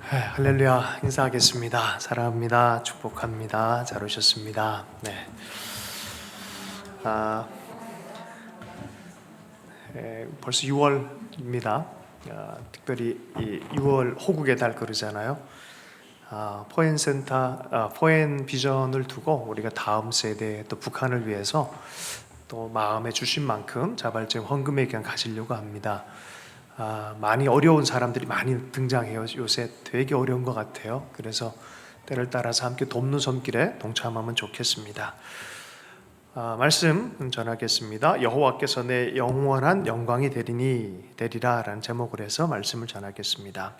할렐루야. 인사하겠습니다. 사랑합니다. 축복합니다. 잘 오셨습니다. 아, 벌써 6월입니다. 특별히 이 6월 호국의 달 그러잖아요. 포엔 비전을 두고 우리가 다음 세대 또 북한을 위해서 또 마음에 주신 만큼 자발적 헌금의 기간 가지려고 합니다. 많이 어려운 사람들이 많이 등장해요. 요새 되게 어려운 것 같아요. 그래서 때를 따라서 함께 돕는 손길에 동참하면 좋겠습니다. 말씀 전하겠습니다. 여호와께서 내 영원한 영광이 되리라 라는 제목을 해서 말씀을 전하겠습니다.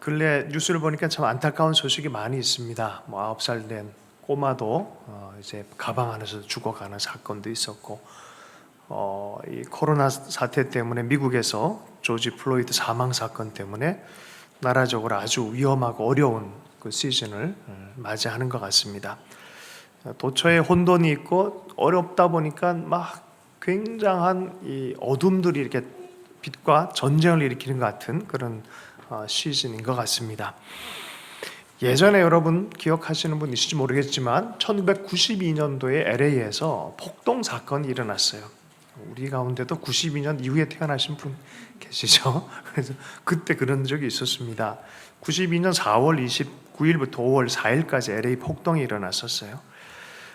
근래 뉴스를 보니까 참 안타까운 소식이 많이 있습니다. 9살 된 꼬마도 이제 가방 안에서 죽어가는 사건도 있었고, 이 코로나 사태 때문에 미국에서 조지 플로이드 사망 사건 때문에 나라적으로 아주 위험하고 어려운 그 시즌을 맞이하는 것 같습니다. 도처에 혼돈이 있고 어렵다 보니까 막 굉장한 이 어둠들이 이렇게 빛과 전쟁을 일으키는 것 같은 그런 시즌인 것 같습니다. 예전에 여러분 기억하시는 분 있을지 모르겠지만 1992년도에 LA에서 폭동 사건이 일어났어요. 우리 가운데도 92년 이후에 태어나신 분 계시죠? 그래서 그때 그런 적이 있었습니다. 92년 4월 29일부터 5월 4일까지 LA 폭동이 일어났었어요.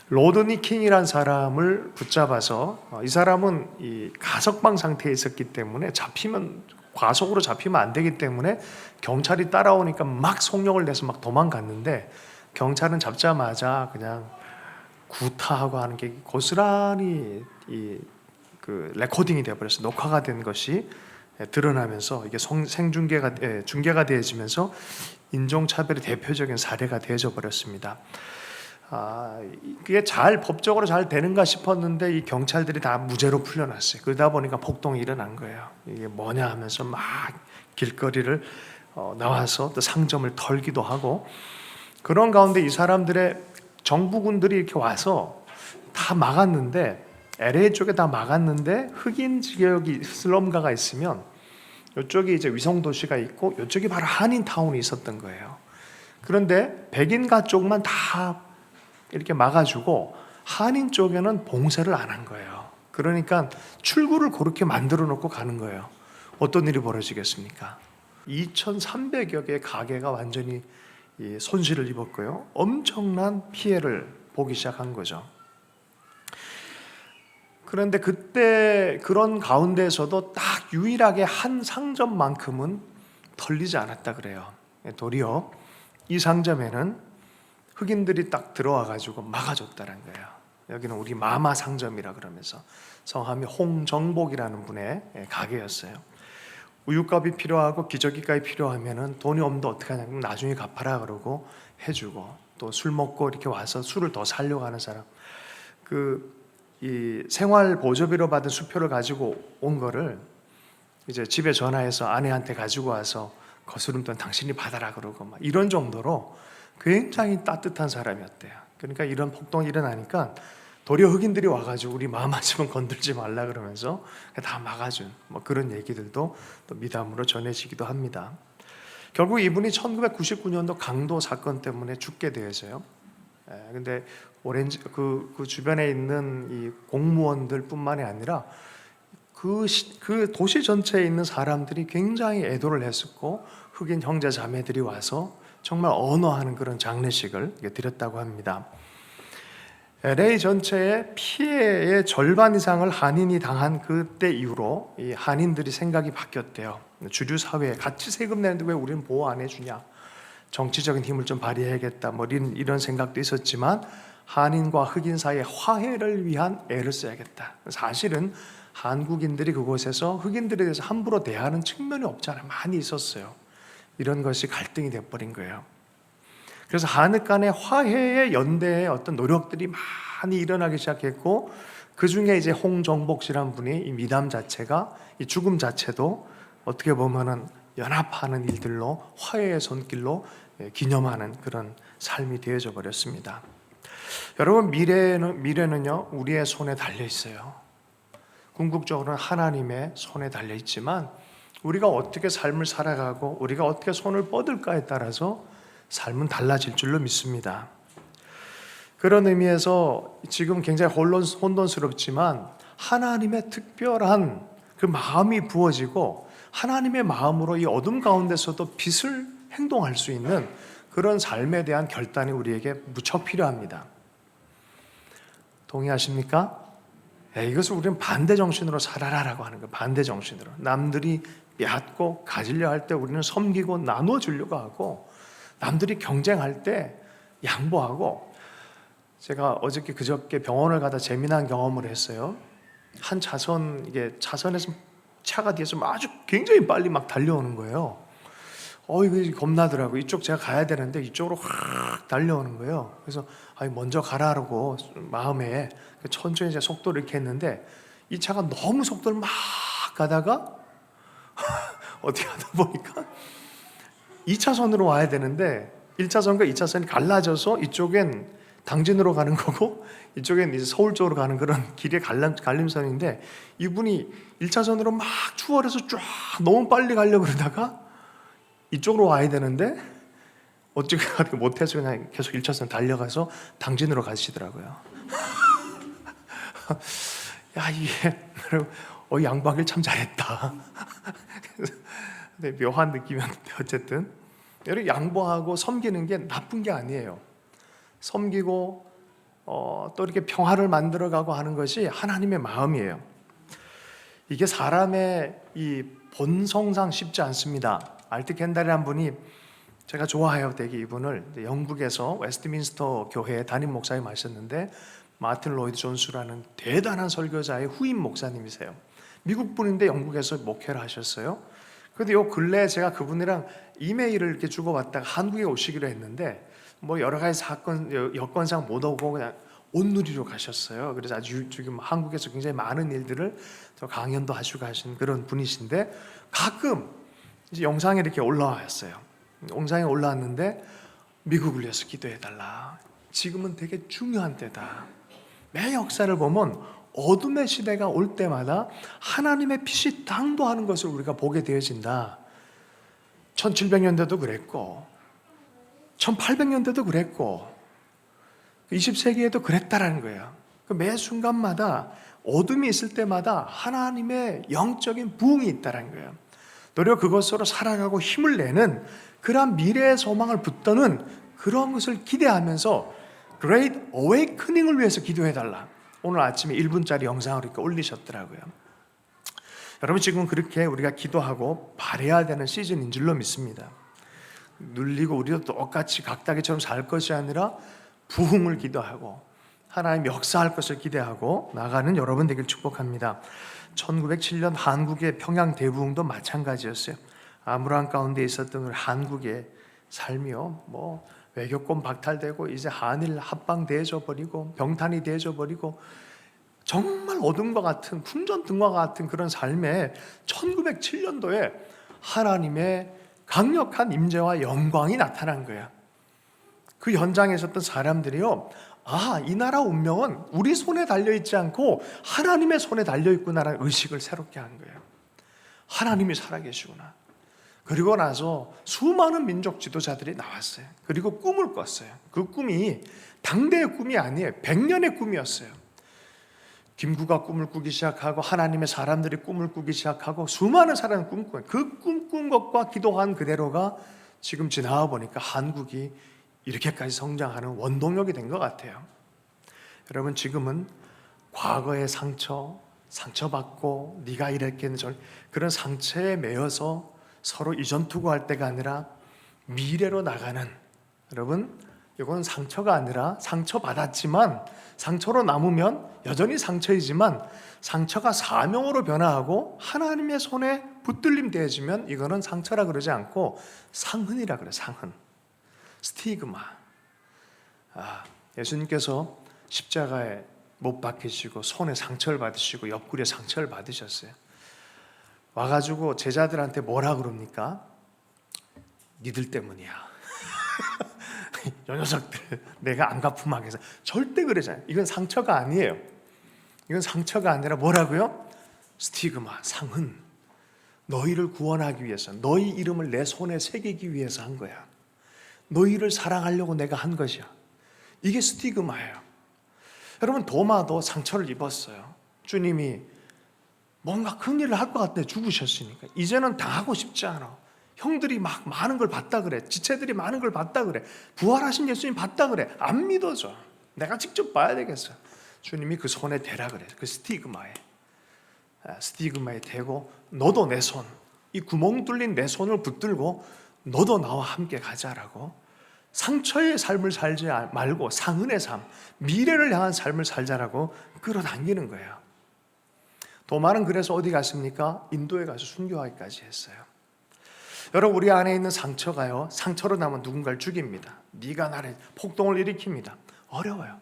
로드니 킹이라는 사람을 붙잡아서, 이 사람은 이 가석방 상태에 있었기 때문에 과속으로 잡히면 안 되기 때문에 경찰이 따라오니까 막 속력을 내서 막 도망갔는데, 경찰은 잡자마자 그냥 구타하고 하는 게 고스란히 그 레코딩이 되어버렸어요. 녹화가 된 것이 드러나면서 이게 중계가 되어지면서 인종차별의 대표적인 사례가 되어져 버렸습니다. 그게 법적으로 잘 되는가 싶었는데 이 경찰들이 다 무죄로 풀려났어요. 그러다 보니까 폭동이 일어난 거예요. 이게 뭐냐 하면서 막 길거리를 나와서 또 상점을 털기도 하고, 그런 가운데 이 사람들의 정부군들이 이렇게 와서 다 막았는데, LA 쪽에 다 막았는데 흑인 지역이 슬럼가가 있으면 이쪽이 이제 위성 도시가 있고 이쪽이 바로 한인 타운이 있었던 거예요. 그런데 백인가 쪽만 다 이렇게 막아주고 한인 쪽에는 봉쇄를 안 한 거예요. 그러니까 출구를 그렇게 만들어 놓고 가는 거예요. 어떤 일이 벌어지겠습니까? 2,300여 개의 가게가 완전히 손실을 입었고요. 엄청난 피해를 보기 시작한 거죠. 그런데 그때 그런 가운데에서도 딱 유일하게 한 상점만큼은 털리지 않았다 그래요. 도리어 이 상점에는 흑인들이 딱 들어와가지고 막아줬다는 거예요. 여기는 우리 마마 상점이라 그러면서, 성함이 홍정복이라는 분의 가게였어요. 우유값이 필요하고 기저귀값이 필요하면은 돈이 없는데 어떻게 하냐면 나중에 갚아라 그러고 해주고, 또 술 먹고 이렇게 와서 술을 더 사려고 하는 사람, 이 생활 보조비로 받은 수표를 가지고 온 거를 이제 집에 전화해서 아내한테 가지고 와서 거스름돈 당신이 받아라 그러고 막 이런 정도로 굉장히 따뜻한 사람이었대요. 그러니까 이런 폭동이 일어나니까 도리어 흑인들이 와가지고 우리 마음만큼은 건들지 말라 그러면서 다 막아준 그런 얘기들도 또 미담으로 전해지기도 합니다. 결국 이분이 1999년도 강도 사건 때문에 죽게 되어서요. 근데 그 주변에 있는 이 공무원들뿐만이 아니라 그 도시 전체에 있는 사람들이 굉장히 애도를 했었고, 흑인 형제 자매들이 와서 정말 언어하는 그런 장례식을 드렸다고 합니다. LA 전체의 피해의 절반 이상을 한인이 당한 그때 이후로 이 한인들이 생각이 바뀌었대요. 주류 사회에 같이 세금 내는데 왜 우리는 보호 안 해주냐, 정치적인 힘을 좀 발휘해야겠다, 이런 생각도 있었지만 한인과 흑인 사이의 화해를 위한 애를 써야겠다. 사실은 한국인들이 그곳에서 흑인들에 대해서 함부로 대하는 측면이 없지 않아 많이 있었어요. 이런 것이 갈등이 돼버린 거예요. 그래서 한흑 간의 화해의 연대의 어떤 노력들이 많이 일어나기 시작했고, 그 중에 이제 홍정복 씨라는 분이 이 미담 자체가, 이 죽음 자체도 어떻게 보면은 연합하는 일들로, 화해의 손길로 기념하는 그런 삶이 되어져 버렸습니다. 여러분, 미래는요 우리의 손에 달려 있어요. 궁극적으로는 하나님의 손에 달려 있지만 우리가 어떻게 삶을 살아가고 우리가 어떻게 손을 뻗을까에 따라서 삶은 달라질 줄로 믿습니다. 그런 의미에서 지금 굉장히 혼돈스럽지만 하나님의 특별한 그 마음이 부어지고 하나님의 마음으로 이 어둠 가운데서도 빛을 행동할 수 있는 그런 삶에 대한 결단이 우리에게 무척 필요합니다. 동의하십니까? 이것을 우리는 반대 정신으로 살아라라고 하는 거예요. 반대 정신으로. 남들이 얕고 가지려 할 때 우리는 섬기고 나눠주려고 하고, 남들이 경쟁할 때 양보하고. 제가 어저께 그저께 병원을 가다 재미난 경험을 했어요. 한 차선, 이게 차선에서 차가 뒤에서 아주 굉장히 빨리 막 달려오는 거예요. 이거 겁나더라고요. 이쪽 제가 가야 되는데 이쪽으로 확 달려오는 거예요. 그래서 먼저 가라고 마음에 천천히 제 속도를 이렇게 했는데, 이 차가 너무 속도를 막 가다가 어떻게 하다 보니까 2차선으로 와야 되는데 1차선과 2차선이 갈라져서 이쪽엔 당진으로 가는 거고 이쪽엔 이제 서울 쪽으로 가는 그런 길의 갈림선인데, 이분이 1차선으로 막 추월해서 쫙 너무 빨리 가려고 그러다가 이쪽으로 와야 되는데 어떻게 못해서 그냥 계속 1차선 달려가서 당진으로 가시더라고요. 야, 이게 양보하길 참 잘했다. 근데 묘한 느낌이었는데, 어쨌든 이렇게 양보하고 섬기는 게 나쁜 게 아니에요. 섬기고 또 이렇게 평화를 만들어가고 하는 것이 하나님의 마음이에요. 이게 사람의 이 본성상 쉽지 않습니다. 알트 켄달이라는 분이, 제가 좋아해요 되게 이분을, 영국에서 웨스트민스터 교회 담임 목사님 하셨는데, 마틴 로이드 존스라는 대단한 설교자의 후임 목사님이세요. 미국 분인데 영국에서 목회를 하셨어요. 그런데 요 근래에 제가 그분이랑 이메일을 이렇게 주고받다가 한국에 오시기로 했는데, 여러 가지 여건상 못 오고 그냥 온누리로 가셨어요. 그래서 아주 지금 한국에서 굉장히 많은 일들을 강연도 하시고 하신 그런 분이신데, 가끔 이제 영상에 이렇게 올라왔어요. 영상에 올라왔는데, 미국을 위해서 기도해달라. 지금은 되게 중요한 때다. 매 역사를 보면 어둠의 시대가 올 때마다 하나님의 빛이 당도하는 것을 우리가 보게 되어진다. 1700년대도 그랬고 1800년대도 그랬고 20세기에도 그랬다라는 거예요. 매 순간마다 어둠이 있을 때마다 하나님의 영적인 부흥이 있다라는 거예요. 도리어 그것으로 살아가고 힘을 내는 그러한 미래의 소망을 붙드는 그런 것을 기대하면서 Great Awakening을 위해서 기도해달라. 오늘 아침에 1분짜리 영상을 이렇게 올리셨더라고요. 여러분, 지금 그렇게 우리가 기도하고 바라야 되는 시즌인 줄로 믿습니다. 눌리고 우리도 똑같이 각다기처럼 살 것이 아니라 부흥을 기도하고 하나님 역사할 것을 기대하고 나가는 여러분 되길 축복합니다. 1907년 한국의 평양 대부흥도 마찬가지였어요. 암울한 가운데 있었던 한국의 삶이요, 외교권 박탈되고 이제 한일 합방되어져 버리고 병탄이 되어져 버리고 정말 어둠과 같은 풍전등과 같은 그런 삶에 1907년도에 하나님의 강력한 임재와 영광이 나타난 거야. 그 현장에 있었던 사람들이요, 이 나라 운명은 우리 손에 달려있지 않고 하나님의 손에 달려있구나라는 의식을 새롭게 한 거예요. 하나님이 살아계시구나. 그리고 나서 수많은 민족 지도자들이 나왔어요. 그리고 꿈을 꿨어요. 그 꿈이 당대의 꿈이 아니에요. 100년의 꿈이었어요. 김구가 꿈을 꾸기 시작하고 하나님의 사람들이 꿈을 꾸기 시작하고 수많은 사람이 꿈꿔요. 그 꿈꾼 것과 기도한 그대로가 지금 지나와 보니까 한국이 이렇게까지 성장하는 원동력이 된 것 같아요. 여러분, 지금은 과거의 상처받고 네가 이랬겠니 그런 상처에 매여서 서로 이전투구할 때가 아니라 미래로 나가는, 여러분, 이건 상처가 아니라 상처받았지만 상처로 남으면 여전히 상처이지만 상처가 사명으로 변화하고 하나님의 손에 붙들림 되어지면 이거는 상처라 그러지 않고 상흔이라 그래요. 상흔, 스티그마. 예수님께서 십자가에 못 박히시고 손에 상처를 받으시고 옆구리에 상처를 받으셨어요. 와가지고 제자들한테 뭐라 그럽니까? 니들 때문이야. 요 녀석들 내가 안 갚으면 하겠어. 절대 그러잖아요. 이건 상처가 아니에요. 이건 상처가 아니라 뭐라고요? 스티그마, 상흔. 너희를 구원하기 위해서, 너희 이름을 내 손에 새기기 위해서 한 거야. 너희를 사랑하려고 내가 한 것이야. 이게 스티그마예요. 여러분, 도마도 상처를 입었어요. 주님이 뭔가 큰 일을 할 것 같아 죽으셨으니까 이제는 당하고 싶지 않아. 형들이 막 많은 걸 봤다 그래. 지체들이 많은 걸 봤다 그래. 부활하신 예수님 봤다 그래. 안 믿어져. 내가 직접 봐야 되겠어. 주님이 그 손에 대라 그래. 그 스티그마에 대고 너도 내 손, 이 구멍 뚫린 내 손을 붙들고 너도 나와 함께 가자라고, 상처의 삶을 살지 말고 상은의 삶, 미래를 향한 삶을 살자라고 끌어당기는 거예요. 도마는 그래서 어디 갔습니까? 인도에 가서 순교하기까지 했어요. 여러분, 우리 안에 있는 상처가요, 상처로 남은 누군가를 죽입니다. 네가 나를 폭동을 일으킵니다. 어려워요.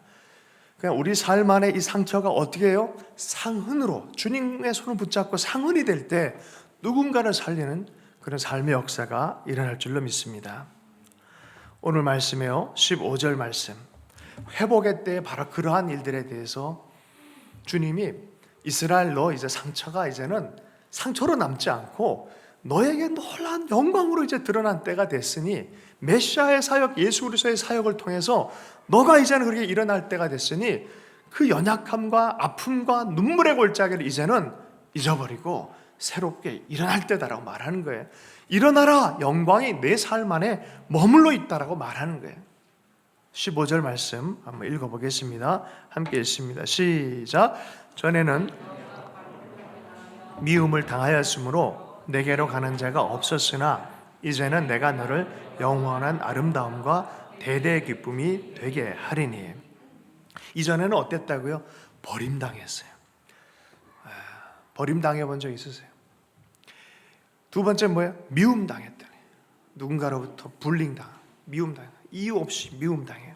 그냥 우리 삶 안에 이 상처가 어떻게 해요? 상흔으로, 주님의 손을 붙잡고 상흔이 될 때 누군가를 살리는 그런 삶의 역사가 일어날 줄로 믿습니다. 오늘 말씀에요, 15절 말씀, 회복의 때에 바로 그러한 일들에 대해서 주님이 이스라엘, 너 이제 상처가 이제는 상처로 남지 않고 너에게 놀라운 영광으로 이제 드러난 때가 됐으니, 메시아의 사역, 예수 그리스도의 사역을 통해서 너가 이제는 그렇게 일어날 때가 됐으니 그 연약함과 아픔과 눈물의 골짜기를 이제는 잊어버리고 새롭게 일어날 때다라고 말하는 거예요. 일어나라, 영광이 내 삶 안에 머물러 있다라고 말하는 거예요. 15절 말씀 한번 읽어보겠습니다. 함께 읽습니다. 시작. 전에는 미움을 당하였으므로 내게로 가는 자가 없었으나 이제는 내가 너를 영원한 아름다움과 대대의 기쁨이 되게 하리니. 이전에는 어땠다고요? 버림당했어요. 버림당해 본 적 있으세요? 두 번째 뭐예요? 미움당했더니, 누군가로부터 불링당, 미움당, 이유 없이 미움당해요.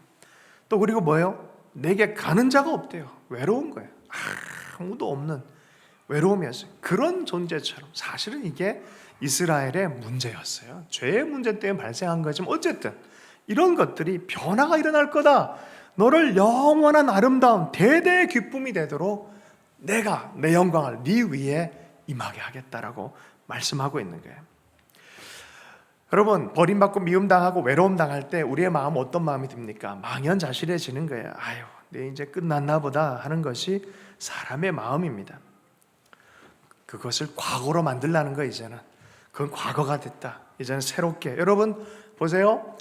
또 그리고 뭐예요? 내게 가는 자가 없대요. 외로운 거예요. 아무도 없는 외로움이었어요. 그런 존재처럼. 사실은 이게 이스라엘의 문제였어요. 죄의 문제 때문에 발생한 거지만 어쨌든 이런 것들이 변화가 일어날 거다. 너를 영원한 아름다움, 대대의 기쁨이 되도록 내가 내 영광을 네 위에 임하게 하겠다라고 말씀하고 있는 거예요. 여러분, 버림받고 미움당하고 외로움당할 때 우리의 마음 어떤 마음이 듭니까? 망연자실해지는 거예요. 아유, 내 이제 끝났나 보다 하는 것이 사람의 마음입니다. 그것을 과거로 만들라는 거예요. 이제는 그건 과거가 됐다. 이제는 새롭게. 여러분 보세요.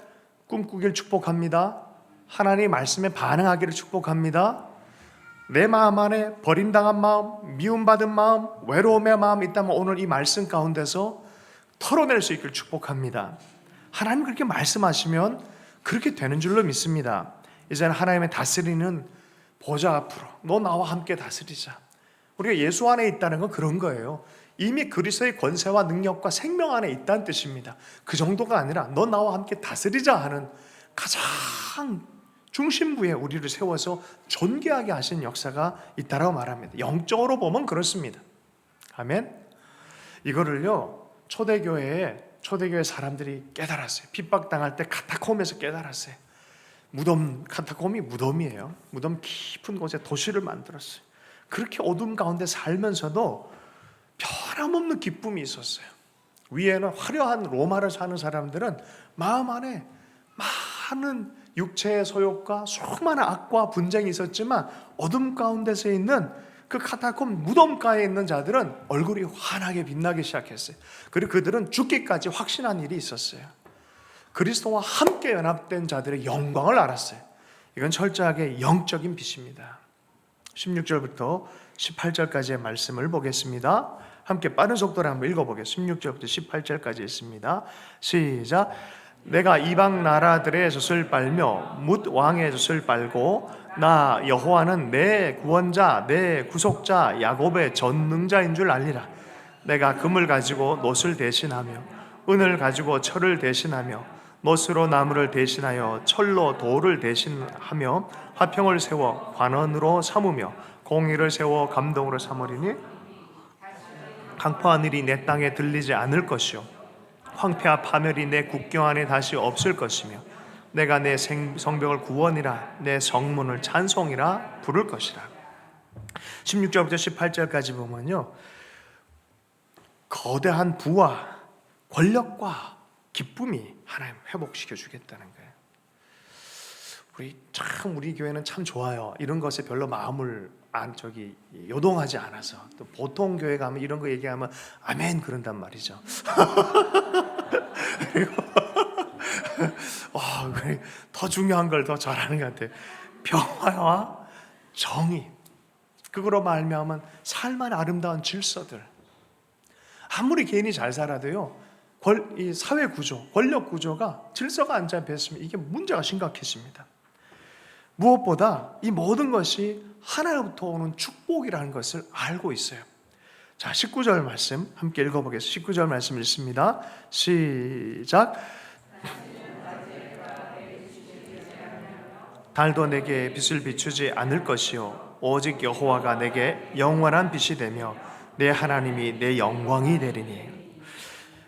꿈꾸길 축복합니다. 하나님 말씀에 반응하기를 축복합니다. 내 마음 안에 버림당한 마음, 미움받은 마음, 외로움의 마음 있다면 오늘 이 말씀 가운데서 털어낼 수 있기를 축복합니다. 하나님 그렇게 말씀하시면 그렇게 되는 줄로 믿습니다. 이제는 하나님의 다스리는 보좌 앞으로 너 나와 함께 다스리자. 우리가 예수 안에 있다는 건 그런 거예요. 이미 그리스도의 권세와 능력과 생명 안에 있다는 뜻입니다. 그 정도가 아니라 너 나와 함께 다스리자 하는 가장 중심부에 우리를 세워서 존귀하게 하신 역사가 있다라고 말합니다. 영적으로 보면 그렇습니다. 아멘. 이거를요, 초대교회의 사람들이 깨달았어요. 핍박당할 때 카타콤에서 깨달았어요. 카타콤이 무덤이에요. 무덤 깊은 곳에 도시를 만들었어요. 그렇게 어둠 가운데 살면서도 변함없는 기쁨이 있었어요. 위에는 화려한 로마를 사는 사람들은 마음 안에 많은 육체의 소욕과 수많은 악과 분쟁이 있었지만 어둠 가운데서 있는 그 카타콤 무덤가에 있는 자들은 얼굴이 환하게 빛나기 시작했어요. 그리고 그들은 죽기까지 확신한 일이 있었어요. 그리스도와 함께 연합된 자들의 영광을 알았어요. 이건 철저하게 영적인 빛입니다. 16절부터 18절까지의 말씀을 보겠습니다. 함께 빠른 속도로 한번 읽어보겠습니다. 16절부터 18절까지 있습니다. 시작. 내가 이방 나라들의 젖을 빨며 뭇 왕의 젖을 빨고 나 여호와는 내 구원자 내 구속자 야곱의 전능자인 줄 알리라. 내가 금을 가지고 놋을 대신하며 은을 가지고 철을 대신하며 못으로 나무를 대신하여 철로 돌을 대신하며 화평을 세워 관원으로 삼으며 공의를 세워 감동으로 삼으리니 강포한 일이 내 땅에 들리지 않을 것이요 황폐와 파멸이 내 국경 안에 다시 없을 것이며 내가 내 성벽을 구원이라 내 성문을 찬송이라 부를 것이라. 16절부터 18절까지 보면요, 거대한 부와 권력과 기쁨이 하나님 회복시켜 주겠다는 거예요. 우리 교회는 참 좋아요. 이런 것에 별로 마음을 요동하지 않아서. 또 보통 교회 가면 이런 거 얘기하면 아멘 그런단 말이죠. 그리고 더 중요한 걸 더 잘하는 것 같아요. 평화와 정의, 그거로 말미암은 삶의 아름다운 질서들. 아무리 개인이 잘 살아도요, 이 사회 구조, 권력 구조가 질서가 안 잡혔으면 이게 문제가 심각해집니다. 무엇보다 이 모든 것이 하나로부터 오는 축복이라는 것을 알고 있어요. 자, 19절 말씀 함께 읽어보겠습니다. 19절 말씀 읽습니다. 시작. 달도 내게 빛을 비추지 않을 것이요 오직 여호와가 내게 영원한 빛이 되며 내 하나님이 내 영광이 되리니.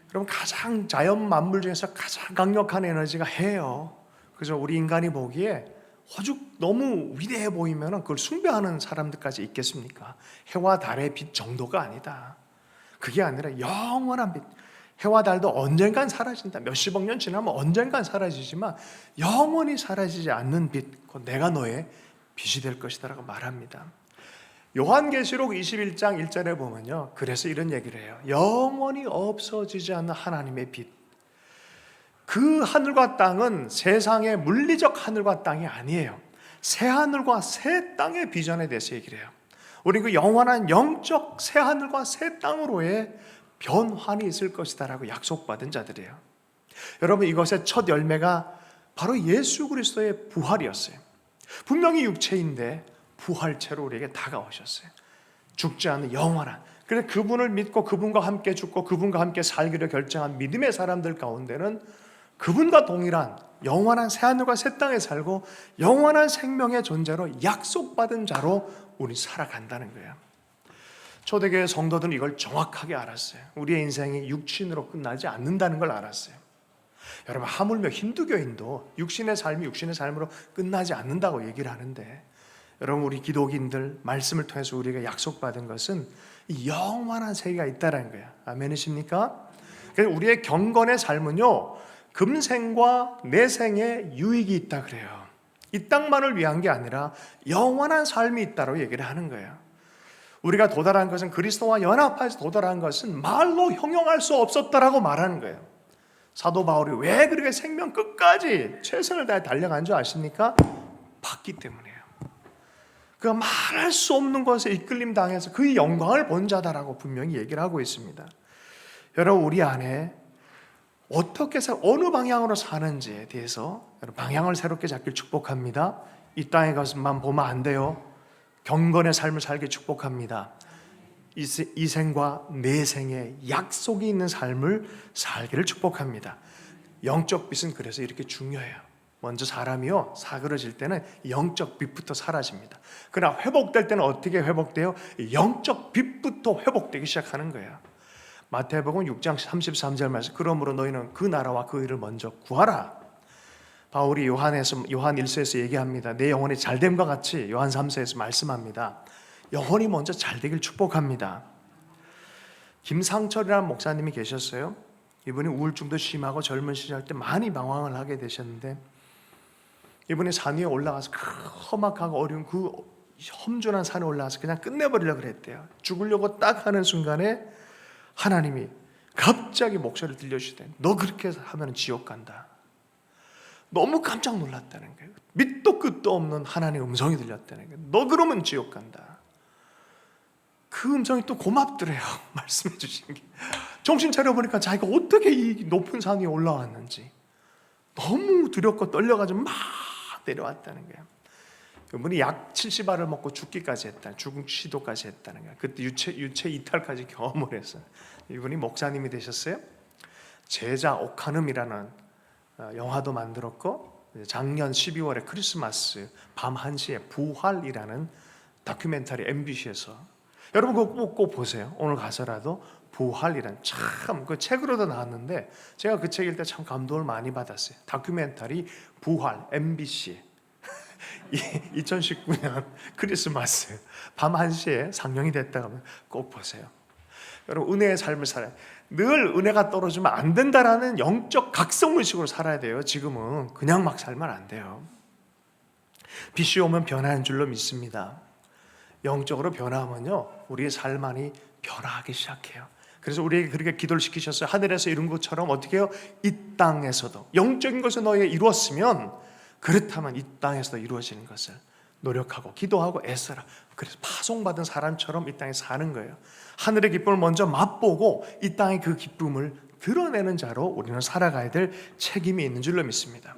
그럼 가장 자연 만물 중에서 가장 강력한 에너지가 해요. 그래서 우리 인간이 보기에 오죽 너무 위대해 보이면 그걸 숭배하는 사람들까지 있겠습니까? 해와 달의 빛 정도가 아니다. 그게 아니라 영원한 빛. 해와 달도 언젠간 사라진다. 몇십억 년 지나면 언젠간 사라지지만 영원히 사라지지 않는 빛, 곧 내가 너의 빛이 될 것이다 라고 말합니다. 요한계시록 21장 1절에 보면요, 그래서 이런 얘기를 해요. 영원히 없어지지 않는 하나님의 빛. 그 하늘과 땅은 세상의 물리적 하늘과 땅이 아니에요. 새 하늘과 새 땅의 비전에 대해서 얘기를 해요. 우리 그 영원한 영적 새 하늘과 새 땅으로의 변환이 있을 것이다 라고 약속받은 자들이에요. 여러분, 이것의 첫 열매가 바로 예수 그리스도의 부활이었어요. 분명히 육체인데 부활체로 우리에게 다가오셨어요. 죽지 않는 영원한. 그래서 그분을 믿고 그분과 함께 죽고 그분과 함께 살기로 결정한 믿음의 사람들 가운데는 그분과 동일한 영원한 새하늘과 새 땅에 살고 영원한 생명의 존재로 약속받은 자로 우리 살아간다는 거예요. 초대교회 성도들은 이걸 정확하게 알았어요. 우리의 인생이 육신으로 끝나지 않는다는 걸 알았어요. 여러분, 하물며 힌두교인도 육신의 삶이 육신의 삶으로 끝나지 않는다고 얘기를 하는데, 여러분, 우리 기독인들 말씀을 통해서 우리가 약속받은 것은 영원한 세계가 있다는 거예요. 아멘이십니까? 그래서 우리의 경건의 삶은요, 금생과 내생에 유익이 있다 그래요. 이 땅만을 위한 게 아니라 영원한 삶이 있다고 얘기를 하는 거예요. 우리가 도달한 것은, 그리스도와 연합해서 도달한 것은 말로 형용할 수 없었다라고 말하는 거예요. 사도 바울이 왜 그렇게 생명 끝까지 최선을 다해 달려간 줄 아십니까? 봤기 때문이에요. 그가 말할 수 없는 것에 이끌림 당해서 그의 영광을 본 자다라고 분명히 얘기를 하고 있습니다. 여러분, 우리 안에 어떻게 어느 방향으로 사는지에 대해서 방향을 새롭게 잡길 축복합니다. 이 땅의 것만 보면 안 돼요. 경건의 삶을 살게 축복합니다. 이 생과 내생에 약속이 있는 삶을 살기를 축복합니다. 영적 빛은 그래서 이렇게 중요해요. 먼저 사람이요, 사그러질 때는 영적 빛부터 사라집니다. 그러나 회복될 때는 어떻게 회복돼요? 영적 빛부터 회복되기 시작하는 거예요. 마태복음 6장 33절 말씀, 그러므로 너희는 그 나라와 그 의를 먼저 구하라. 바울이 요한 1서에서 얘기합니다. 내 영혼이 잘됨과 같이 요한 3서에서 말씀합니다. 영혼이 먼저 잘되길 축복합니다. 김상철이라는 목사님이 계셨어요. 이분이 우울증도 심하고 젊은 시절 때 많이 방황을 하게 되셨는데, 이분이 산 위에 올라가서 그 험악하고 어려운 그 험준한 산에 올라가서 그냥 끝내버리려고 그랬대요. 죽으려고 딱 하는 순간에 하나님이 갑자기 목소리를 들려주시대. 너 그렇게 하면 지옥 간다. 너무 깜짝 놀랐다는 거예요. 밑도 끝도 없는 하나님의 음성이 들렸다는 거예요. 너 그러면 지옥 간다. 그 음성이 또 고맙더래요. 말씀해 주신 게. 정신 차려보니까 자기가 어떻게 이 높은 산 위에 올라왔는지 너무 두렵고 떨려가지고 막 내려왔다는 거예요. 이분이 약 70알을 먹고 죽기까지 했다. 죽음 시도까지 했다는 거예요. 그때 유체 이탈까지 경험을 했어요. 이분이 목사님이 되셨어요. 제자 오카눔이라는 영화도 만들었고, 작년 12월에 크리스마스 밤 1시에 부활이라는 다큐멘터리 MBC에서, 여러분 그거 꼭 보세요. 오늘 가서라도 부활이란, 참 그 책으로도 나왔는데 제가 그 책 읽을 때 참 감동을 많이 받았어요. 다큐멘터리 부활 MBC 2019년 크리스마스 밤 1시에 상영이 됐다고 하면 꼭 보세요. 여러분, 은혜의 삶을 살아야 돼요. 늘 은혜가 떨어지면 안 된다라는 영적 각성의식으로 살아야 돼요. 지금은 그냥 막 살면 안 돼요. 빛이 오면 변하는 줄로 믿습니다. 영적으로 변화하면요, 우리의 삶 안이 변화하기 시작해요. 그래서 우리에게 그렇게 기도를 시키셨어요. 하늘에서 이룬 것처럼 어떻게 해요? 이 땅에서도 영적인 것을 너희가 이루었으면, 그렇다면 이 땅에서도 이루어지는 것을 노력하고 기도하고 애써라. 그래서 파송받은 사람처럼 이 땅에 사는 거예요. 하늘의 기쁨을 먼저 맛보고 이 땅의 그 기쁨을 드러내는 자로 우리는 살아가야 될 책임이 있는 줄로 믿습니다.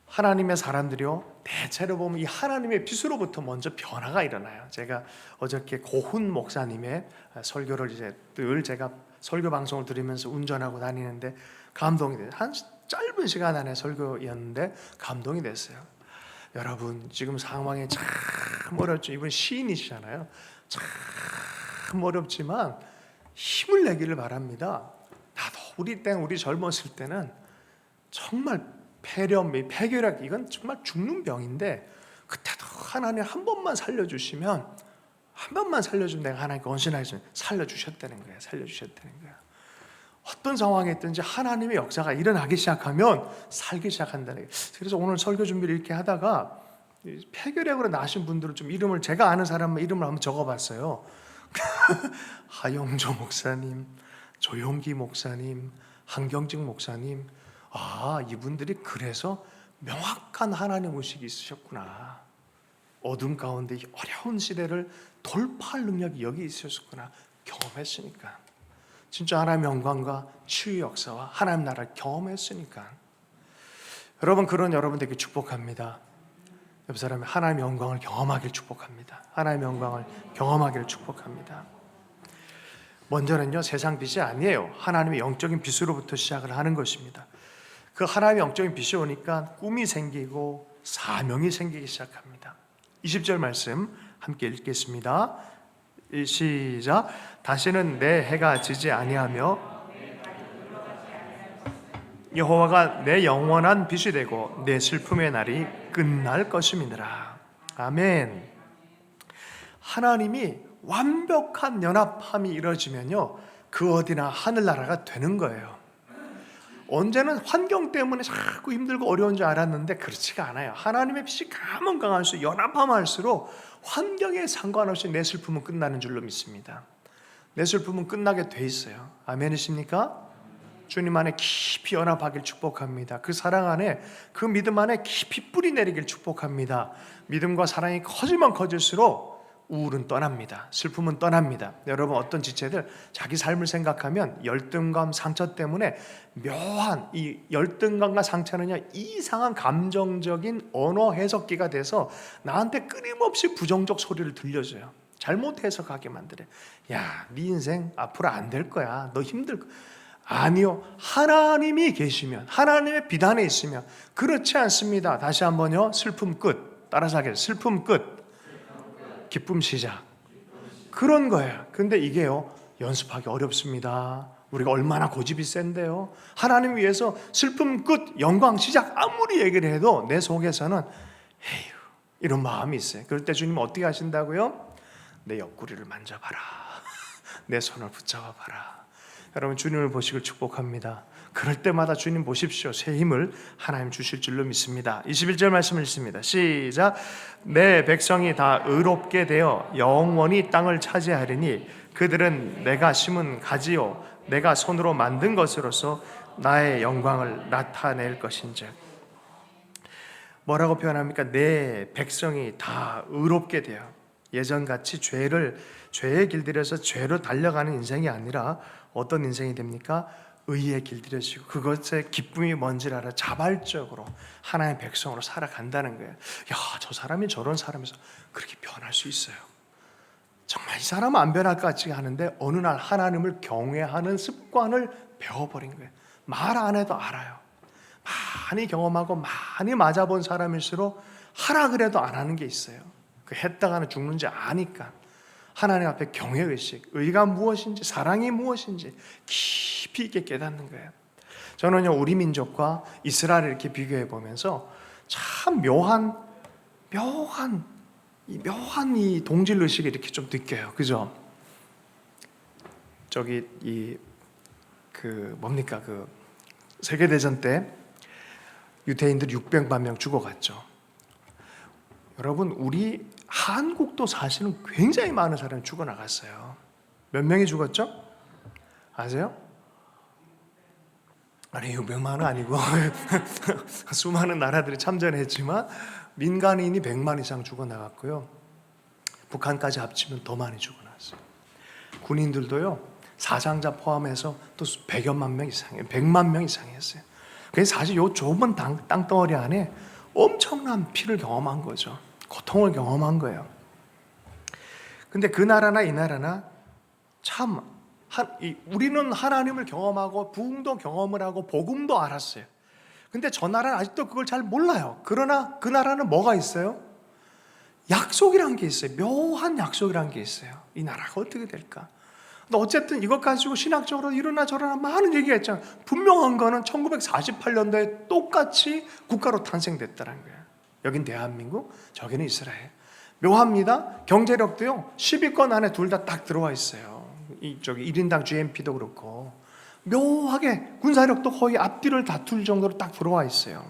하나님의 사람들이요, 대체로 보면 이 하나님의 빛으로부터 먼저 변화가 일어나요. 제가 어저께 고훈 목사님의 설교를 이제 늘 제가 설교 방송을 들으면서 운전하고 다니는데 감동이 돼요. 한 짧은 시간 안에 설교였는데 감동이 됐어요. 여러분, 지금 상황이 참 어렵죠. 이분 시인이시잖아요. 참 어렵지만 힘을 내기를 바랍니다. 나도 우리 젊었을 때는 정말 폐렴, 폐결핵, 이건 정말 죽는 병인데 그때도 하나님 한 번만 살려주시면, 한 번만 살려주면 내가 하나님께 헌신하겠습니다. 살려주셨다는 거예요. 살려주셨다는 거예요. 어떤 상황에 있든지 하나님의 역사가 일어나기 시작하면 살기 시작한다는 거예요. 그래서 오늘 설교 준비를 이렇게 하다가 폐결핵으로 나신 분들을 좀 이름을, 제가 아는 사람 이름을 한번 적어봤어요. 하영조 목사님, 조용기 목사님, 한경직 목사님. 아, 이분들이 그래서 명확한 하나님 의식이 있으셨구나. 어둠 가운데 이 어려운 시대를 돌파할 능력이 여기 있었구나 경험했으니까. 진짜 하나님의 영광과 치유의 역사와 하나님 나라를 경험했으니까. 여러분, 그런 여러분들에게 축복합니다. 옆 사람이 하나님의 영광을 경험하길 축복합니다. 하나님의 영광을 경험하기를 축복합니다. 먼저는요, 세상 빛이 아니에요. 하나님의 영적인 빛으로부터 시작을 하는 것입니다. 그 하나님의 영적인 빛이 오니까 꿈이 생기고 사명이 생기기 시작합니다. 20절 말씀 함께 읽겠습니다. 시작. 다시는 내 해가 지지 아니하며 여호와가 내 영원한 빛이 되고 내 슬픔의 날이 끝날 것임이니라. 아멘. 하나님이 완벽한 연합함이 이루어지면요, 그 어디나 하늘나라가 되는 거예요. 언제는 환경 때문에 자꾸 힘들고 어려운 줄 알았는데 그렇지가 않아요. 하나님의 빛이 가면 강할수록, 연합함할수록 환경에 상관없이 내 슬픔은 끝나는 줄로 믿습니다. 내 슬픔은 끝나게 돼 있어요. 아멘이십니까? 주님 안에 깊이 연합하길 축복합니다. 그 사랑 안에, 그 믿음 안에 깊이 뿌리 내리길 축복합니다. 믿음과 사랑이 커지면 커질수록 우울은 떠납니다. 슬픔은 떠납니다. 여러분, 어떤 지체들 자기 삶을 생각하면 열등감, 상처 때문에 묘한 이 열등감과 상처는요, 이상한 감정적인 언어 해석기가 돼서 나한테 끊임없이 부정적 소리를 들려줘요. 잘못 해석하게 만들어요. 야, 네 인생 앞으로 안 될 거야. 너 힘들 거야. 아니요, 하나님이 계시면, 하나님의 빛 안에 있으면 그렇지 않습니다. 다시 한번요, 슬픔 끝. 따라서 하겠습니다. 슬픔 끝, 기쁨 시작. 그런 거예요. 근데 이게요, 연습하기 어렵습니다. 우리가 얼마나 고집이 센데요. 하나님 위해서 슬픔 끝, 영광 시작 아무리 얘기를 해도 내 속에서는 에휴, 이런 마음이 있어요. 그럴 때 주님은 어떻게 하신다고요? 내 옆구리를 만져봐라. 내 손을 붙잡아봐라. 여러분, 주님을 보시길 축복합니다. 그럴 때마다 주님 보십시오. 새 힘을 하나님 주실 줄로 믿습니다. 21절 말씀을 읽습니다. 시작. 내 백성이 다 의롭게 되어 영원히 땅을 차지하리니 그들은 내가 심은 가지요 내가 손으로 만든 것으로서 나의 영광을 나타낼 것인즉. 뭐라고 표현합니까? 내 백성이 다 의롭게 되어, 예전같이 죄의 길들여서 죄로 달려가는 인생이 아니라 어떤 인생이 됩니까? 의의 길들여지고 그것의 기쁨이 뭔지를 알아 자발적으로 하나님의 백성으로 살아간다는 거예요. 야, 저 사람이 저런 사람에서 그렇게 변할 수 있어요. 정말 이 사람은 안 변할 것 같지 하는데 어느 날 하나님을 경외하는 습관을 배워버린 거예요. 말 안 해도 알아요. 많이 경험하고 많이 맞아본 사람일수록 하라 그래도 안 하는 게 있어요. 그 했다가는 죽는지 아니까. 하나님 앞에 경외의식, 의가 무엇인지, 사랑이 무엇인지 깊이 있게 깨닫는 거예요. 저는요, 우리 민족과 이스라엘을 이렇게 비교해 보면서 참 묘한 이 동질의식을 이렇게 좀 느껴요. 그죠? 저기 뭡니까 세계 대전 때 유대인들 600만 명 죽어갔죠. 여러분, 우리 한국도 사실은 굉장히 많은 사람이 죽어나갔어요. 몇 명이 죽었죠? 아세요? 아니, 600만은 아니고 수많은 나라들이 참전했지만 민간인이 100만 이상 죽어나갔고요. 북한까지 합치면 더 많이 죽어났어요. 군인들도요, 사상자 포함해서 또 100여만 명 이상이에요. 100만 명 이상이었어요. 그래서 사실 요 좁은 땅덩어리 안에 엄청난 피를 경험한 거죠. 고통을 경험한 거예요. 근데 그 나라나 이 나라나 참 우리는 하나님을 경험하고 부흥도 경험을 하고 복음도 알았어요. 근데 저 나라는 아직도 그걸 잘 몰라요. 그러나 그 나라는 뭐가 있어요? 약속이란 게 있어요. 묘한 약속이란 게 있어요. 이 나라가 어떻게 될까? 근데 어쨌든 이것 가지고 신학적으로 이러나 저러나 많은 얘기가 있잖아요. 분명한 거는 1948년도에 똑같이 국가로 탄생됐다는 거예요. 여긴 대한민국, 저기는 이스라엘. 묘합니다. 경제력도요, 10위권 안에 둘 다 딱 들어와 있어요. 저기 1인당 GNP도 그렇고 묘하게 군사력도 거의 앞뒤를 다툴 정도로 딱 들어와 있어요.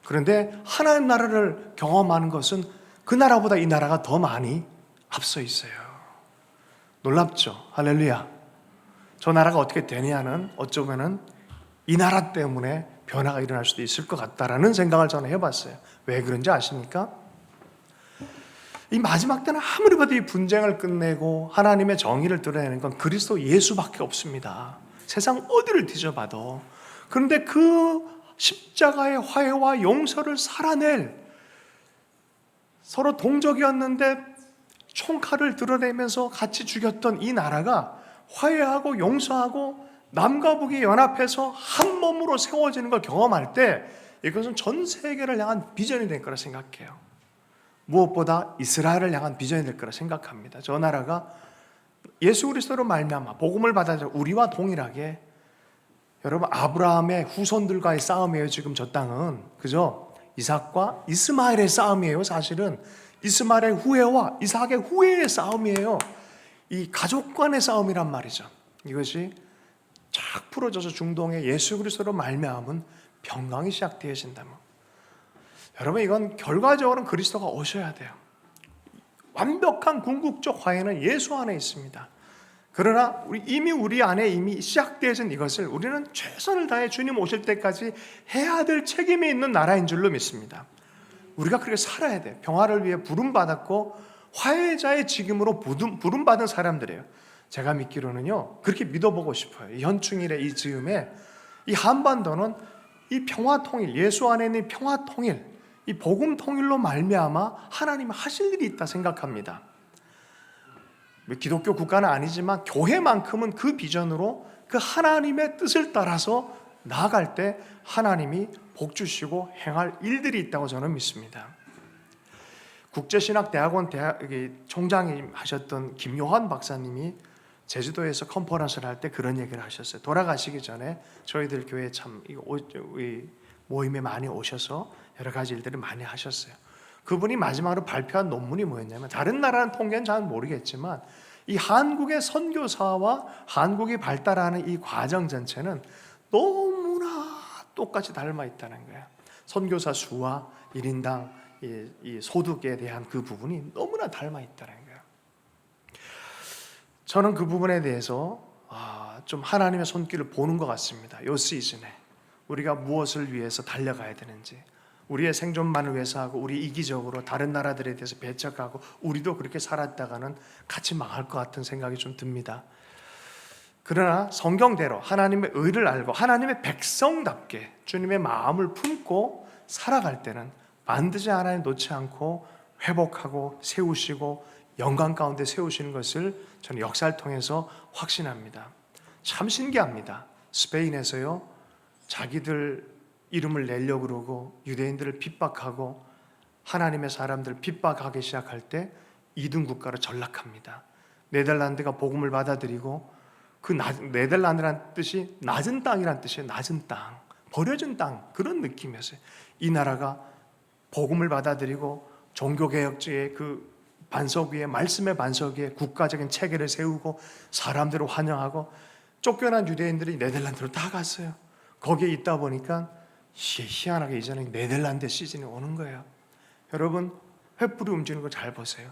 그런데 하나님 나라를 경험하는 것은 그 나라보다 이 나라가 더 많이 앞서 있어요. 놀랍죠? 할렐루야. 저 나라가 어떻게 되냐는 어쩌면은 이 나라 때문에 변화가 일어날 수도 있을 것 같다라는 생각을 저는 해봤어요. 왜 그런지 아십니까? 이 마지막 때는 아무리 봐도 이 분쟁을 끝내고 하나님의 정의를 드러내는 건 그리스도 예수밖에 없습니다. 세상 어디를 뒤져봐도. 그런데 그 십자가의 화해와 용서를 살아낼, 서로 동족이었는데 총칼을 드러내면서 같이 죽였던 이 나라가 화해하고 용서하고 남과 북이 연합해서 한 몸으로 세워지는 걸 경험할 때 이것은 전 세계를 향한 비전이 될 거라 생각해요. 무엇보다 이스라엘을 향한 비전이 될 거라 생각합니다. 저 나라가 예수 그리스도로 말미암아 복음을 받아들여 우리와 동일하게, 여러분, 아브라함의 후손들과의 싸움이에요. 지금 저 땅은, 그죠? 이삭과 이스마엘의 싸움이에요. 사실은 이스마엘의 후예와 이삭의 후예의 싸움이에요. 이 가족 간의 싸움이란 말이죠. 이것이 쫙 풀어져서 중동의 예수 그리스도로 말미암은 평강이 시작되어진다면, 여러분, 이건 결과적으로는 그리스도가 오셔야 돼요. 완벽한 궁극적 화해는 예수 안에 있습니다. 그러나 이미 우리 안에 이미 시작되어진 이것을 우리는 최선을 다해 주님 오실 때까지 해야 될 책임이 있는 나라인 줄로 믿습니다. 우리가 그렇게 살아야 돼요. 평화를 위해 부름받았고 화해자의 직임으로 부름받은 사람들이에요. 제가 믿기로는요, 그렇게 믿어보고 싶어요. 이 현충일의 이 즈음에 이 한반도는 이 평화 통일, 예수 안에 있는 평화 통일, 이 복음 통일로 말미암아 하나님이 하실 일이 있다 생각합니다. 기독교 국가는 아니지만 교회만큼은 그 비전으로 그 하나님의 뜻을 따라서 나아갈 때 하나님이 복 주시고 행할 일들이 있다고 저는 믿습니다. 국제신학대학원 총장이 하셨던 김요한 박사님이 제주도에서 컨퍼런스를 할 때 그런 얘기를 하셨어요. 돌아가시기 전에 저희들 교회 참 모임에 많이 오셔서 여러 가지 일들을 많이 하셨어요. 그분이 마지막으로 발표한 논문이 뭐였냐면, 다른 나라는 통계는 잘 모르겠지만 이 한국의 선교사와 한국이 발달하는 이 과정 전체는 너무나 똑같이 닮아 있다는 거예요. 선교사 수와 1인당 이 소득에 대한 그 부분이 너무나 닮아 있다는 거예요. 저는 그 부분에 대해서 좀 하나님의 손길을 보는 것 같습니다. 이 시즌에 우리가 무엇을 위해서 달려가야 되는지, 우리의 생존만을 위해서 하고 우리 이기적으로 다른 나라들에 대해서 배척하고 우리도 그렇게 살았다가는 같이 망할 것 같은 생각이 좀 듭니다. 그러나 성경대로 하나님의 의를 알고 하나님의 백성답게 주님의 마음을 품고 살아갈 때는 반드시 하나님 놓지 않고 회복하고 세우시고 영광 가운데 세우시는 것을 저는 역사를 통해서 확신합니다. 참 신기합니다. 스페인에서요, 자기들 이름을 내려고 그러고 유대인들을 핍박하고 하나님의 사람들을 핍박하기 시작할 때 2등 국가로 전락합니다. 네덜란드가 복음을 받아들이고, 그 네덜란드란 뜻이 낮은 땅이란 뜻이에요. 낮은 땅, 버려진 땅, 그런 느낌이었어요. 이 나라가 복음을 받아들이고 종교개혁주의 그 반석 위에, 말씀의 반석 위에 국가적인 체계를 세우고 사람들을 환영하고, 쫓겨난 유대인들이 네덜란드로 다 갔어요. 거기에 있다 보니까 희한하게 이제는 네덜란드 시즌이 오는 거예요. 여러분, 횃불이 움직이는 거 잘 보세요.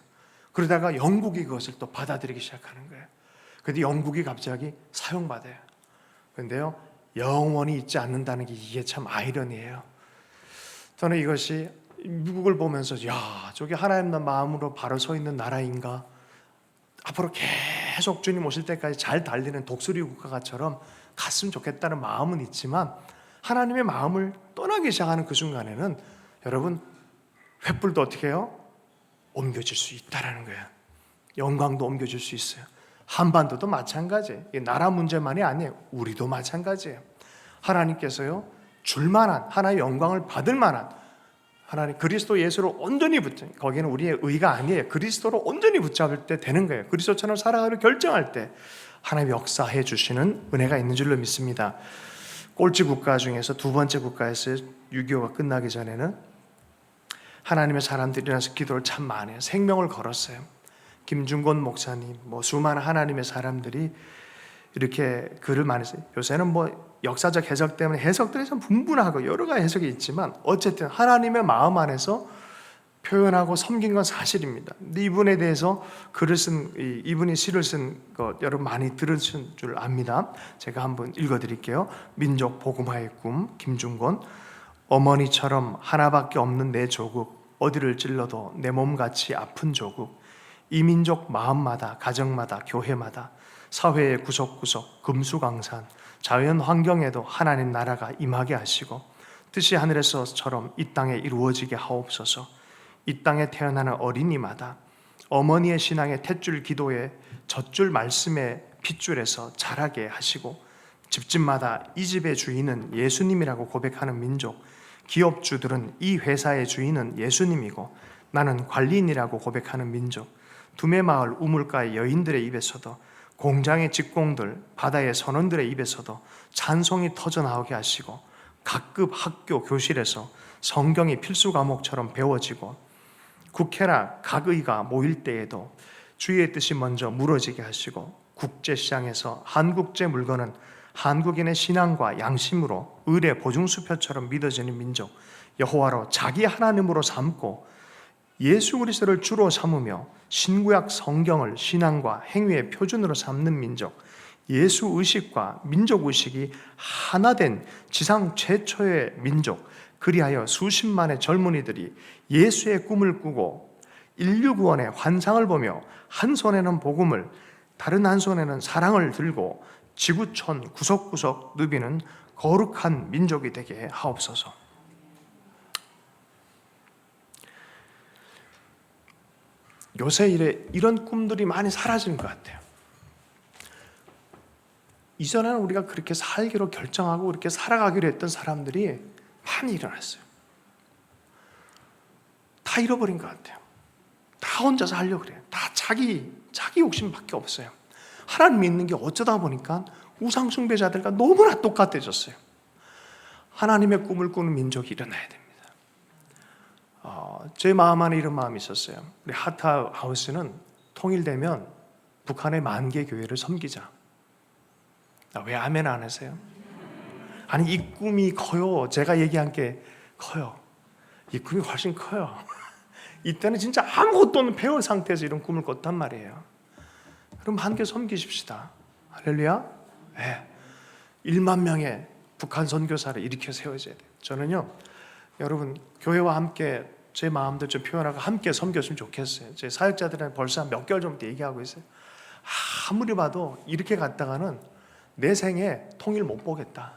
그러다가 영국이 그것을 또 받아들이기 시작하는 거예요. 그런데 영국이 갑자기 사용받아요. 그런데요, 영원히 있지 않는다는 게 이게 참 아이러니예요. 저는 이것이 미국을 보면서, 야, 저게 하나님의 마음으로 바로 서 있는 나라인가? 앞으로 계속 주님 오실 때까지 잘 달리는 독수리 국가처럼 갔으면 좋겠다는 마음은 있지만, 하나님의 마음을 떠나기 시작하는 그 순간에는 여러분, 횃불도 어떻게 해요? 옮겨질 수 있다라는 거예요. 영광도 옮겨질 수 있어요. 한반도도 마찬가지예요. 이게 나라 문제만이 아니에요. 우리도 마찬가지예요. 하나님께서요, 줄만한, 하나의 영광을 받을 만한, 하나님 그리스도 예수로 온전히 붙잡, 거기는 우리의 의가 아니에요. 그리스도로 온전히 붙잡을 때 되는 거예요. 그리스도처럼 살아가기를 결정할 때 하나님 역사해 주시는 은혜가 있는 줄로 믿습니다. 꼴찌 국가 중에서 두 번째 국가에서 6.25가 끝나기 전에는 하나님의 사람들이 일어나서 기도를 참 많이 해요. 생명을 걸었어요. 김중곤 목사님, 수많은 하나님의 사람들이 이렇게 글을 많이 써요. 요새는 역사적 해석 때문에 해석들이 참 분분하고 여러 가지 해석이 있지만, 어쨌든 하나님의 마음 안에서 표현하고 섬긴 건 사실입니다. 근데 이분에 대해서 이분이 시를 쓴 것 여러분 많이 들으신 줄 압니다. 제가 한번 읽어드릴게요. 민족 복음화의 꿈, 김중곤. 어머니처럼 하나밖에 없는 내 조국, 어디를 찔러도 내 몸같이 아픈 조국. 이 민족 마음마다, 가정마다, 교회마다, 사회의 구석구석, 금수강산, 자연 환경에도 하나님 나라가 임하게 하시고, 뜻이 하늘에서처럼 이 땅에 이루어지게 하옵소서. 이 땅에 태어나는 어린이마다 어머니의 신앙의 탯줄 기도에 젖줄 말씀의 핏줄에서 자라게 하시고, 집집마다 이 집의 주인은 예수님이라고 고백하는 민족, 기업주들은 이 회사의 주인은 예수님이고 나는 관리인이라고 고백하는 민족, 두메마을 우물가의 여인들의 입에서도, 공장의 직공들, 바다의 선원들의 입에서도 찬송이 터져나오게 하시고, 각급 학교 교실에서 성경이 필수 과목처럼 배워지고, 국회나 각의가 모일 때에도 주의 뜻이 먼저 무너지게 하시고, 국제시장에서 한국제 물건은 한국인의 신앙과 양심으로 의례 보증수표처럼 믿어지는 민족, 여호와로 자기 하나님으로 삼고 예수 그리스도를 주로 삼으며 신구약 성경을 신앙과 행위의 표준으로 삼는 민족, 예수 의식과 민족 의식이 하나된 지상 최초의 민족, 그리하여 수십만의 젊은이들이 예수의 꿈을 꾸고 인류 구원의 환상을 보며 한 손에는 복음을, 다른 한 손에는 사랑을 들고 지구촌 구석구석 누비는 거룩한 민족이 되게 하옵소서. 요새 이런 꿈들이 많이 사라지는 것 같아요. 이전에는 우리가 그렇게 살기로 결정하고 그렇게 살아가기로 했던 사람들이 많이 일어났어요. 다 잃어버린 것 같아요. 다 혼자서 하려고 그래요. 다 자기 욕심밖에 없어요. 하나님 믿는 게 어쩌다 보니까 우상 숭배자들과 너무나 똑같아졌어요. 하나님의 꿈을 꾸는 민족이 일어나야 됩니다. 제 마음 안에 이런 마음이 있었어요. 우리 하트하우스는 통일되면 북한의 10,000개 교회를 섬기자. 왜 아멘 안 하세요? 아니, 이 꿈이 커요. 제가 얘기한 게 커요. 이 꿈이 훨씬 커요. 이때는 진짜 아무것도 없는 폐허 상태에서 이런 꿈을 꿨단 말이에요. 그럼 10,000개 섬기십시다. 할렐루야. 네. 1만 명의 북한 선교사를 일으켜 세워줘야 돼요. 저는요, 여러분 교회와 함께 제 마음도 좀 표현하고 함께 섬겼으면 좋겠어요. 제 사역자들은 벌써 몇 개월 전부터 얘기하고 있어요. 아무리 봐도 이렇게 갔다가는 내 생에 통일 못 보겠다.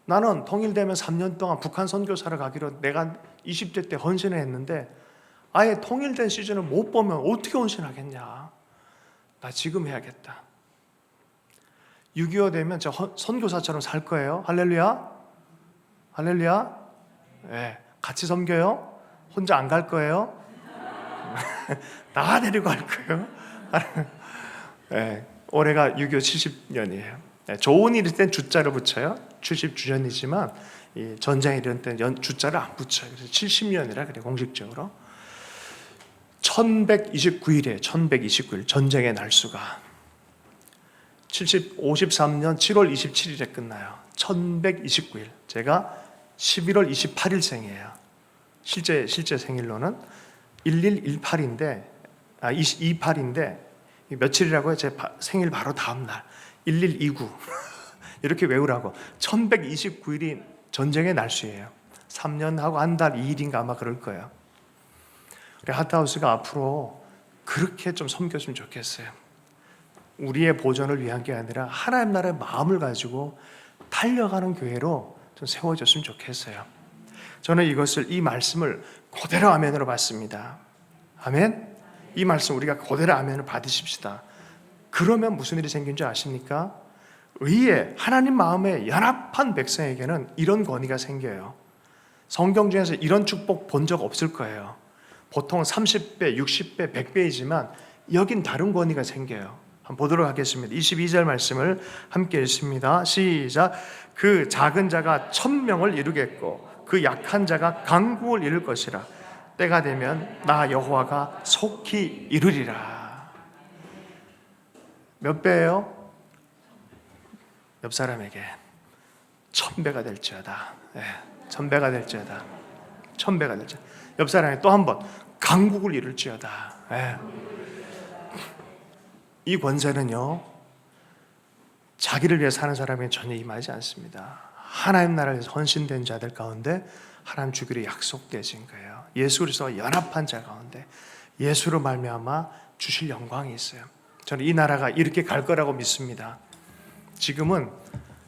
나는 통일되면 3년 동안 북한 선교사를 가기로 내가 20대 때 헌신을 했는데, 아예 통일된 시즌을 못 보면 어떻게 헌신하겠냐. 나 지금 해야겠다. 6.25 되면 저 선교사처럼 살 거예요. 할렐루야. 할렐루야. 네. 같이 섬겨요. 혼자 안 갈 거예요. 나 데리고 갈 거예요. 네. 올해가 6.25 70년이에요. 네. 좋은 일일 땐 주자를 붙여요. 70주년이지만 이 전쟁이 이런 때 주자를 안 붙여요. 그래서 70년이라 그래 공식적으로. 1129일에 1129일 전쟁의 날수가 53년 7월 27일에 끝나요. 1129일. 제가 11월 28일생이에요. 실제 생일로는 1118인데 28인데 며칠이라고요? 제 생일 바로 다음 날 1129 이렇게 외우라고. 1129일이 전쟁의 날수예요. 3년하고 한 달 2일인가 아마 그럴 거예요. 우리 하트하우스가 앞으로 그렇게 좀 섬겼으면 좋겠어요. 우리의 보존을 위한 게 아니라 하나님 나라의 마음을 가지고 달려가는 교회로 좀 세워졌으면 좋겠어요. 저는 이 말씀을 그대로 아멘으로 받습니다. 아멘? 이 말씀 우리가 그대로 아멘을 받으십시다. 그러면 무슨 일이 생긴 줄 아십니까? 의에 하나님 마음에 연합한 백성에게는 이런 권위가 생겨요. 성경 중에서 이런 축복 본 적 없을 거예요. 보통 30배, 60배, 100배이지만 여긴 다른 권위가 생겨요. 한번 보도록 하겠습니다. 22절 말씀을 함께 읽습니다. 시작. 그 작은 자가 1000명을 이루겠고 그 약한 자가 강국을 이룰 것이라. 때가 되면 나 여호와가 속히 이루리라. 몇 배예요? 옆 사람에게 1000배가 될지어다. 1000배가 될지어다. 1000배가 될지어다. 옆 사람에게 또 한 번 강국을 이룰지어다. 이 권세는요, 자기를 위해 사는 사람에게 전혀 임하지 않습니다. 하나님 나라를 위해서 헌신된 자들 가운데 하나님 주기로 약속되신 거예요. 예수 그리스도와 연합한 자 가운데 예수로 말미암아 주실 영광이 있어요. 저는 이 나라가 이렇게 갈 거라고 믿습니다. 지금은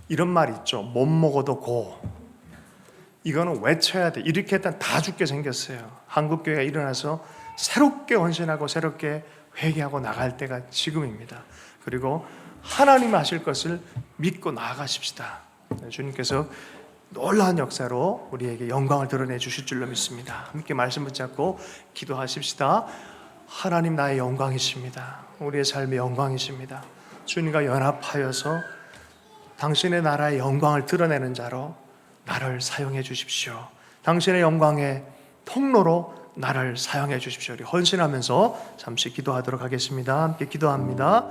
이런 말 있죠. 못 먹어도 고. 이거는 외쳐야 돼. 이렇게 했다 다 죽게 생겼어요. 한국교회가 일어나서 새롭게 헌신하고 새롭게 회개하고 나갈 때가 지금입니다. 그리고 하나님 하실 것을 믿고 나아가십시다. 주님께서 놀라운 역사로 우리에게 영광을 드러내 주실 줄로 믿습니다. 함께 말씀 붙잡고 기도하십시다. 하나님 나의 영광이십니다. 우리의 삶의 영광이십니다. 주님과 연합하여서 당신의 나라의 영광을 드러내는 자로 나를 사용해 주십시오. 당신의 영광의 통로로 나를 사용해 주십시오. 우리 헌신하면서 잠시 기도하도록 하겠습니다. 함께 기도합니다.